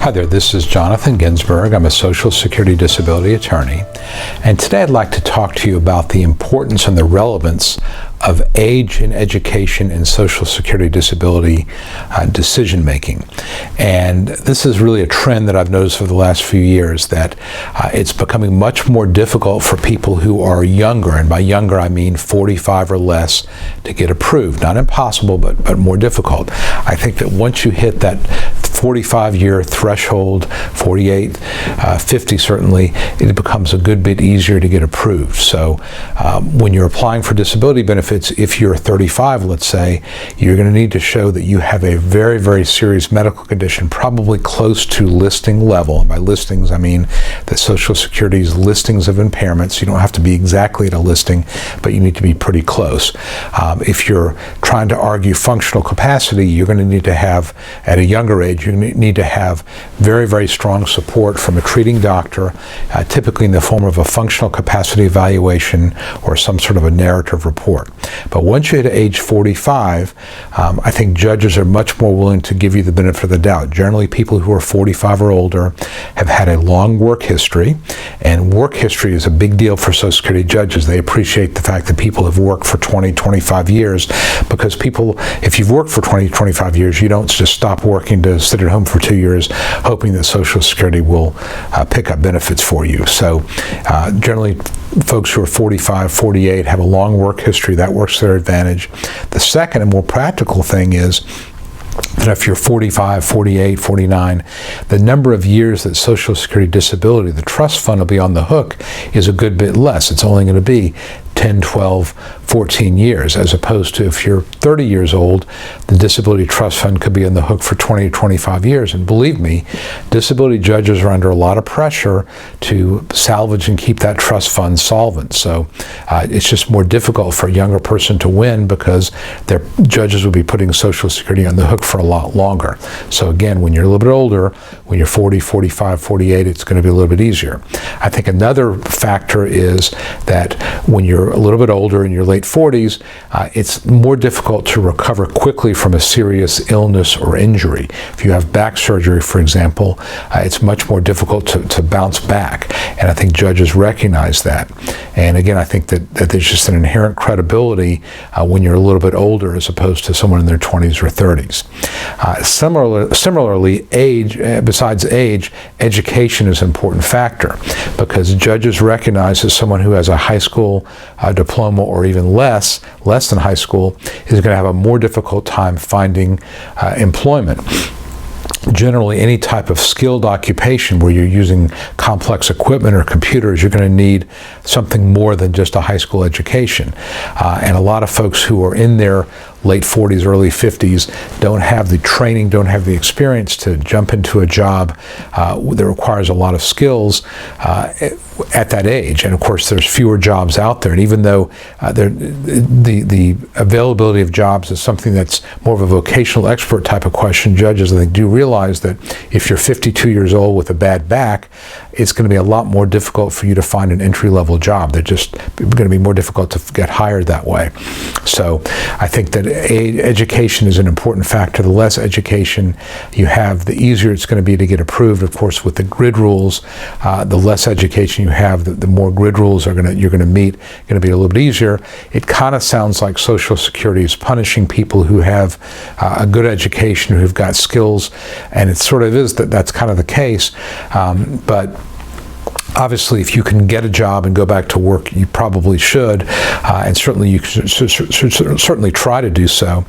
Hi there, this is Jonathan Ginsberg. I'm a Social Security disability attorney, and today I'd like to talk to you about the importance and the relevance of age in education and Social Security disability decision making. And this is really a trend that I've noticed for the last few years, that it's becoming much more difficult for people who are younger, and by younger I mean 45 or less, to get approved. Not impossible, but more difficult. I think that once you hit that 45-year threshold, 48, 50 certainly, it becomes a good bit easier to get approved. So when you're applying for disability benefits, if you're 35, let's say, you're going to need to show that you have a very, very serious medical condition, probably close to listing level. And by listings, I mean the Social Security's listings of impairments. You don't have to be exactly at a listing, but you need to be pretty close. If you're trying to argue functional capacity, you're going to need to have, at a younger age, you need to have very, very strong support from a treating doctor, typically in the form of a functional capacity evaluation or some sort of a narrative report. But once you hit age 45, I think judges are much more willing to give you the benefit of the doubt. Generally, people who are 45 or older have had a long work history, and work history is a big deal for Social Security judges. They appreciate the fact that people have worked for 20, 25 years, because people, if you've worked for 20, 25 years, you don't just stop working to sit at home for 2 years hoping that Social Security will pick up benefits for you. So generally, folks who are 45, 48 have a long work history. That works to their advantage. The second and more practical thing is that if you're 45, 48, 49, the number of years that Social Security disability, the trust fund, will be on the hook is a good bit less. It's only going to be 10, 12, 14 years, as opposed to if you're 30 years old, the disability trust fund could be on the hook for 20 to 25 years. And believe me, disability judges are under a lot of pressure to salvage and keep that trust fund solvent. So it's just more difficult for a younger person to win, because their judges will be putting Social Security on the hook for a lot longer. So again, when you're a little bit older, when you're 40, 45, 48, it's going to be a little bit easier. I think another factor is that when you're a little bit older, in your late 40s, it's more difficult to recover quickly from a serious illness or injury. If you have back surgery, for example, it's much more difficult to bounce back. And I think judges recognize that. And again, I think that there's just an inherent credibility when you're a little bit older as opposed to someone in their 20s or 30s. Similarly, age, besides age, education is an important factor, because judges recognize that someone who has a high school diploma or even less than high school is going to have a more difficult time finding employment. Generally, any type of skilled occupation where you're using complex equipment or computers, you're going to need something more than just a high school education. And a lot of folks who are in their late 40s, early 50s don't have the training, don't have the experience to jump into a job that requires a lot of skills at that age. And of course, there's fewer jobs out there. And even though the availability of jobs is something that's more of a vocational expert type of question, judges, I think, do realize that if you're 52 years old with a bad back, it's going to be a lot more difficult for you to find an entry-level job. They're just going to be more difficult to get hired that way. So I think that education is an important factor. The less education you have, the easier it's going to be to get approved. Of course, with the grid rules, the less education you have, the more grid rules you're going to meet, going to be a little bit easier. It kind of sounds like Social Security is punishing people who have a good education, who've got skills, and it sort of is that's kind of the case. But obviously, if you can get a job and go back to work, you probably should, and certainly you should certainly try to do so.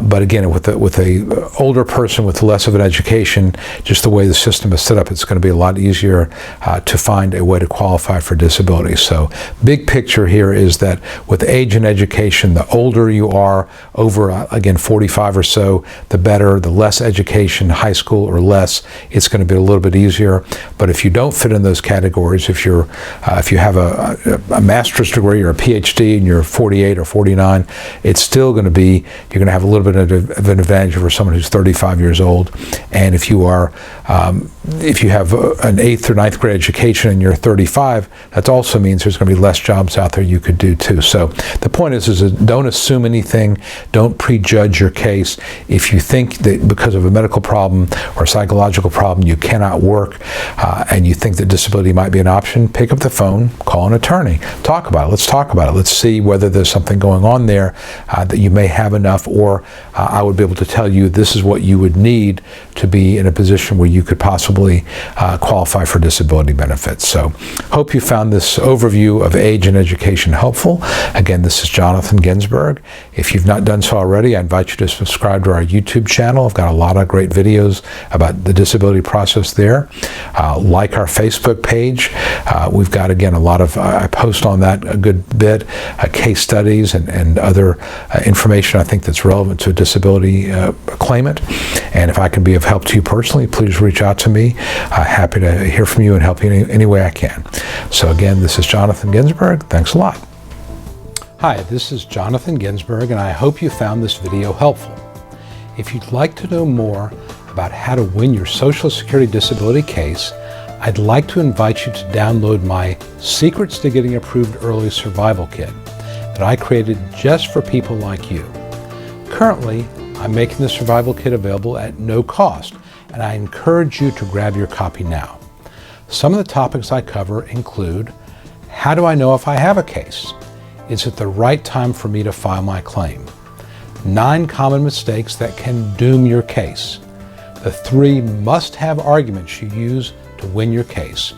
But again, with a older person with less of an education, just the way the system is set up, it's going to be a lot easier to find a way to qualify for disability. So, big picture here is that with age and education, the older you are, over again 45 or so, the better. The less education, high school or less, it's going to be a little bit easier. But if you don't fit in those categories, if you have a master's degree or a PhD and you're 48 or 49, it's still going to be, you're going to have a little bit of an advantage over someone who's 35 years old. And if you are if you have an 8th or 9th grade education and you're 35, that also means there's going to be less jobs out there you could do too. So the point is don't assume anything. Don't prejudge your case. If you think that because of a medical problem or a psychological problem you cannot work and you think that disability might be an option, pick up the phone, call an attorney, talk about it. Let's talk about it. Let's see whether there's something going on there that you may have enough, or I would be able to tell you this is what you would need to be in a position where you could possibly qualify for disability benefits. So hope you found this overview of age and education helpful. Again, this is Jonathan Ginsberg. If you've not done so already, I invite you to subscribe to our YouTube channel. I've got a lot of great videos about the disability process there. Like our Facebook page. We've got, again, a lot of, I post on that a good bit, case studies and other information I think that's relevant to a disability claimant. And if I can be of help to you personally, please reach out to me. Happy to hear from you and help you any way I can. So again, this is Jonathan Ginsberg. Thanks a lot. Hi, this is Jonathan Ginsberg, and I hope you found this video helpful. If you'd like to know more about how to win your Social Security disability case, I'd like to invite you to download my Secrets to Getting Approved Early Survival Kit that I created just for people like you. Currently, I'm making the survival kit available at no cost, and I encourage you to grab your copy now. Some of the topics I cover include: how do I know if I have a case? Is it the right time for me to file my claim? 9 common mistakes that can doom your case. The 3 must-have arguments you use to win your case.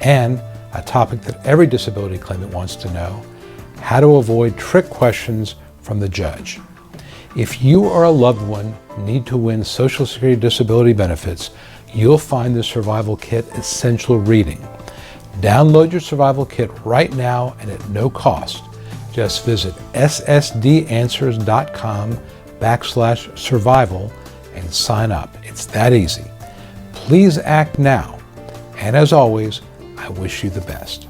And a topic that every disability claimant wants to know: how to avoid trick questions from the judge. If you or a loved one need to win Social Security disability benefits, you'll find the Survival Kit essential reading. Download your Survival Kit right now and at no cost. Just visit ssdanswers.com/survival and sign up. It's that easy. Please act now. And as always, I wish you the best.